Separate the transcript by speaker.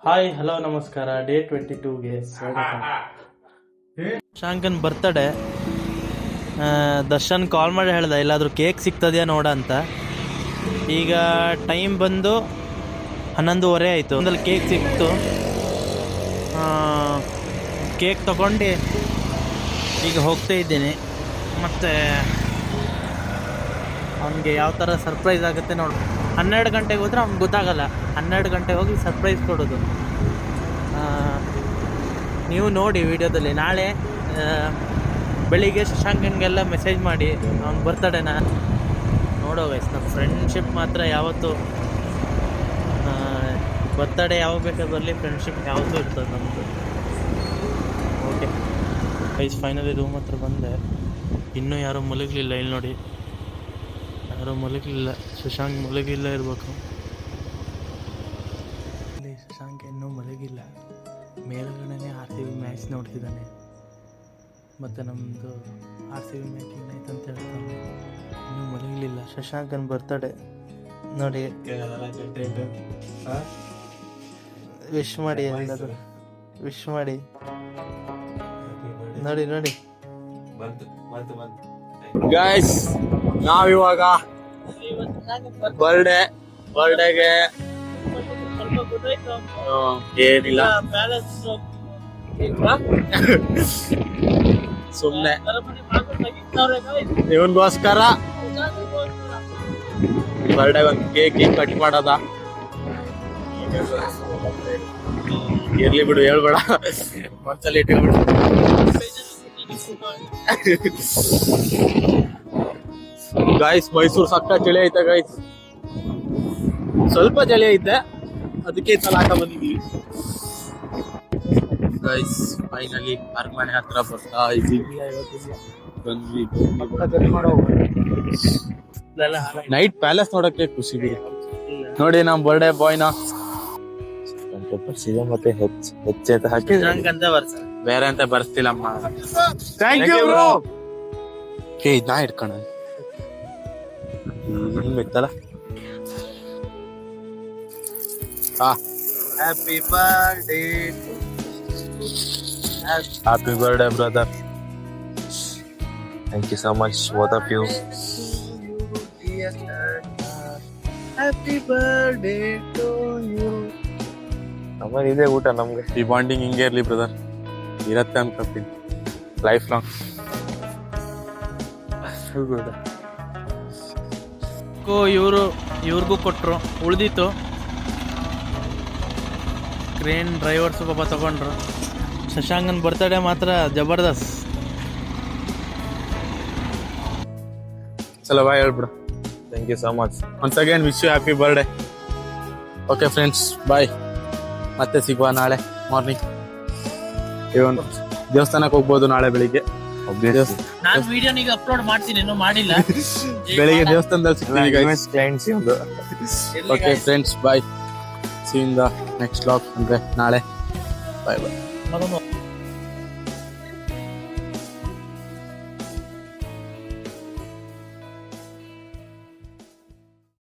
Speaker 1: Hi hello ನಮಸ್ಕಾರ. Day 22ಗೆ ಸ್ವಾಗತ. ಶಾಂಕನ್ birthday. Darshan ಕಾಲ್ ಮಾಡಿ ಹೇಳ್ದೆ ಎಲ್ಲಾದರೂ ಕೇಕ್ ಸಿಗ್ತದೆಯಾ ನೋಡ ಅಂತ. ಈಗ ಟೈಮ್ ಬಂದು 11:30 ಆಯಿತು. ಒಂದಲ್ಲಿ ಕೇಕ್ ಸಿಕ್ತು. ಕೇಕ್ ತಗೊಂಡು ಈಗ ಹೋಗ್ತಾ ಇದ್ದೀನಿ. ಮತ್ತು ಅವನಿಗೆ ಯಾವ ಥರ ಸರ್ಪ್ರೈಸ್ ಆಗುತ್ತೆ ನೋಡಿ. 12 ಗಂಟೆಗೆ ಹೋದರೆ ಅವ್ನಿಗೆ ಗೊತ್ತಾಗಲ್ಲ. 12 ಗಂಟೆಗೆ ಹೋಗಿ ಸರ್ಪ್ರೈಸ್ ಕೊಡೋದು. ನೀವು ನೋಡಿ ವಿಡಿಯೋದಲ್ಲಿ. ನಾಳೆ ಬೆಳಿಗ್ಗೆ ಶಶಾಂಕನ್ಗೆಲ್ಲ ಮೆಸೇಜ್ ಮಾಡಿ ಅವ್ನು ಬರ್ತಡೇನ ನೋಡೋ ಗೈಸ್. ನಮ್ಮ ಫ್ರೆಂಡ್ಶಿಪ್ ಮಾತ್ರ ಯಾವತ್ತೂ ಬರ್ತಡೇ ಯಾವಾಗ ಬೇಕಾದ್ರೆ ಬರಲಿ, ಫ್ರೆಂಡ್ಶಿಪ್ ಯಾವತ್ತೂ ಇರ್ತದೆ ನಮ್ಮದು. ಓಕೆ ಗೈಸ್, ಫೈನಲಿ ರೂಮ್ ಹತ್ರ ಬಂದೆ. ಇನ್ನೂ ಯಾರೂ ಮಲಗಲಿಲ್ಲ. ಇಲ್ಲಿ ನೋಡಿ, ಯಾರೂ ಮಲಗಲಿಲ್ಲ. ಶಶಾಂಕ್ ಮಲಗಿಲ್ಲ ಇರಬೇಕು. ಇಲ್ಲಿ ಶಶಾಂಕ್ ಇನ್ನೂ ಮಲಗಿಲ್ಲ. ಮೇಲ್ಗಡೆ RCB ಮ್ಯಾಚ್ ನೋಡ್ತಿದ್ದಾನೆ. ಮತ್ತು ನಮ್ಮದು RCB ಮ್ಯಾಚ್ ಏನಾಯ್ತು ಅಂತ ಹೇಳ್ತಾನೆ. ಇನ್ನೂ ಮಲಗಲಿಲ್ಲ. ಶಶಾಂಕನ್ ಬರ್ತಡೇ ನೋಡಿ. ವಿಶ್ ಮಾಡಿ, ಎಲ್ಲರೂ ವಿಶ್ ಮಾಡಿ. ನೋಡಿ ನೋಡಿ
Speaker 2: ಗೈಸ್, ನಾವಿವಾಗ ಬರ್ಡೇಗೆ ಏನಿಲ್ಲ, ಸುಮ್ಮನೆ ಇವನ್ಗೋಸ್ಕರ ಬರ್ಡೇ ಒಂದು ಕೇಕ್ ಕಟ್ ಮಾಡೋದ. ಇರ್ಲಿ ಬಿಡು, ಹೇಳ್ಬೇಡ, ಒಂದ್ಸಲ ಇಟ್ಕೊಬಿಡು. ಗೈಸ್, ಮೈಸೂರು ಸಕ್ಕ ಚಳಿ ಐತೆ ಗೈಸ್. ಸ್ವಲ್ಪ ಚಳಿ ಐತೆ, ಅದಕ್ಕೆ ಈ ಸಲ ಆಟ ಬಂದಿದ್ವಿ ಗೈಸ್. ಫೈನಲಿ ಅರಮನೆ ಹತ್ರ ಬರ್ತಾ ಇದ್ದೀವಿ. ಬಂದ್ವಿ. ನೈಟ್ ಪ್ಯಾಲೇಸ್ ನೋಡಕ್ಕೆ ಖುಷಿ ಬಿಡಿ. ನೋಡಿ ನಮ್ಮ ಬರ್ಡೇ ಬಾಯ್ನ ಬರ್ಸಿದೆ. ಮತ್ತೆ ಹೆಚ್ಚೆತ ಹಾಕಿದ್ರೆ ಬೇರೆ ಅಂತ ಬರ್ಸ್ತಿಲ್ಲಮ್ಮ. Thank you bro. ನಾ ಇಟ್ಕೋಣ ಹಿಂಗಿತ್ತಲ್ಲ. Happy birthday, happy birthday brother. Thank you so much both of you. Happy birthday to you. ನಮ್ಮಲ್ಲಿ ಇದೆ ಊಟ ನಮ್ಗೆ. ಈ ಬಾಂಡಿಂಗ್ ಹಿಂಗೆ ಇರ್ಲಿ ಬ್ರದರ್, ಇರತ್ತೆ ಅನ್ಕೊತೀನಿ ಲೈಫ್ ಲಾಂಗ್.
Speaker 1: ಇವ್ರಿಗೂ ಕೊಟ್ಟರು, ಉಳಿದಿತ್ತು. ಕ್ರೇನ್ ಡ್ರೈವರ್ಸು ಪಾಪ ತಗೊಂಡ್ರು. ಶಶಾಂಕನ್ ಬರ್ತಡೇ ಮಾತ್ರ ಜಬರ್ದಸ್ತ್.
Speaker 2: ಚಲೋ ಬಾಯ್ ಹೇಳ್ಬಿಡು. Thank you so much once again. Wish you happy birthday. Okay friends, bye. ಮತ್ತೆ ಸಿಗುವ ನಾಳೆ ಮಾರ್ನಿಂಗ್. ಇವನ್ ದೇವಸ್ಥಾನಕ್ಕೆ ಹೋಗ್ಬೋದು ನಾಳೆ ಬೆಳಿಗ್ಗೆ.
Speaker 1: ನಾನು ವಿಡಿಯೋನಿಗೆ ಅಪ್ಲೋಡ್ ಮಾಡ್ತೀನಿ, ಇನ್ನೂ ಮಾಡಿಲ್ಲ.
Speaker 2: ಬೆಳಿಗ್ಗೆ ದೇವಸ್ಥಾನದಲ್ಲಿ ಸಿಗ್ತೀವಿ. Okay friends, bye. See in the next vlog. ಅಂದ್ರೆ ನಾಳೆ. ಬಾಯ್ ಬಾಯ್.